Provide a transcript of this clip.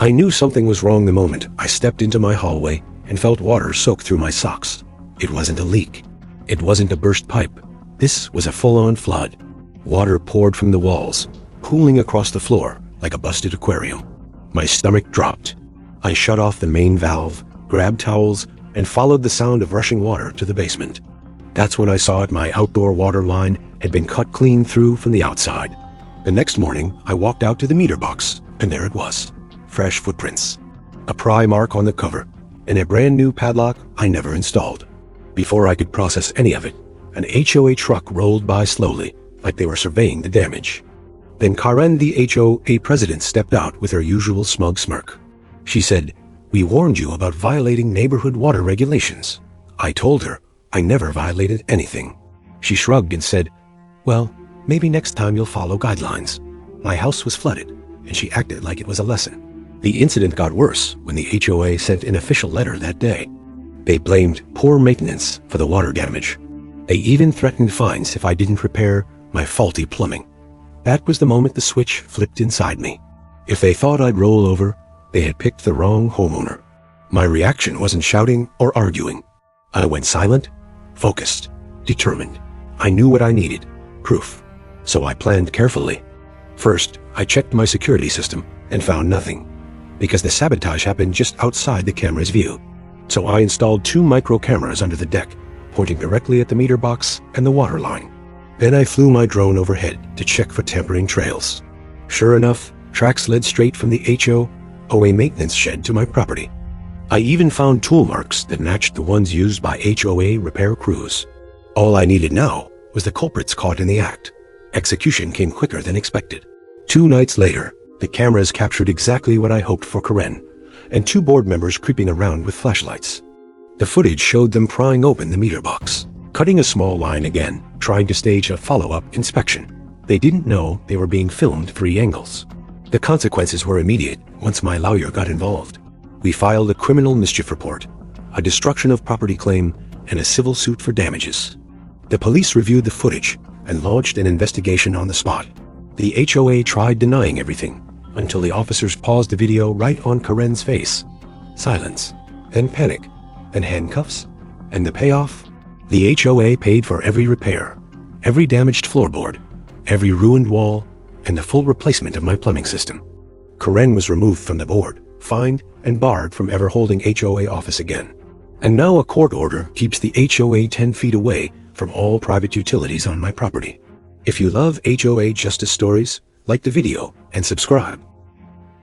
I knew something was wrong the moment I stepped into my hallway and felt water soak through my socks. It wasn't a leak. It wasn't a burst pipe. This was a full-on flood. Water poured from the walls, pooling across the floor like a busted aquarium. My stomach dropped. I shut off the main valve, grabbed towels, and followed the sound of rushing water to the basement. That's when I saw my outdoor water line had been cut clean through from the outside. The next morning, I walked out to the meter box, and there it was. Fresh footprints. A pry mark on the cover, and a brand new padlock I never installed. Before I could process any of it, an HOA truck rolled by slowly, like they were surveying the damage. Then Karen, the HOA president, stepped out with her usual smug smirk. She said, "We warned you about violating neighborhood water regulations." I told her I never violated anything. She shrugged and said, "Well, maybe next time you'll follow guidelines." My house was flooded, and she acted like it was a lesson. The incident got worse when the HOA sent an official letter that day. They blamed poor maintenance for the water damage. They even threatened fines if I didn't repair my faulty plumbing. That was the moment the switch flipped inside me. If they thought I'd roll over, they had picked the wrong homeowner. My reaction wasn't shouting or arguing. I went silent, focused, determined. I knew what I needed, proof. So I planned carefully. First, I checked my security system and found nothing, because the sabotage happened just outside the camera's view. So I installed 2 micro cameras under the deck, pointing directly at the meter box and the water line. Then I flew my drone overhead to check for tampering trails. Sure enough, tracks led straight from the HOA maintenance shed to my property. I even found tool marks that matched the ones used by HOA repair crews. All I needed now was the culprits caught in the act. Execution came quicker than expected. 2 nights later, the cameras captured exactly what I hoped for Karen, and 2 board members creeping around with flashlights. The footage showed them prying open the meter box, cutting a small line again, trying to stage a follow-up inspection. They didn't know they were being filmed 3 angles. The consequences were immediate once my lawyer got involved. We filed a criminal mischief report, a destruction of property claim, and a civil suit for damages. The police reviewed the footage and launched an investigation on the spot. The HOA tried denying everything until the officers paused the video right on Karen's face. Silence, then panic, then handcuffs, and the payoff? The HOA paid for every repair, every damaged floorboard, every ruined wall, and the full replacement of my plumbing system. Karen was removed from the board, fined, and barred from ever holding HOA office again. And now a court order keeps the HOA 10 feet away from all private utilities on my property. If you love HOA justice stories, like the video and subscribe.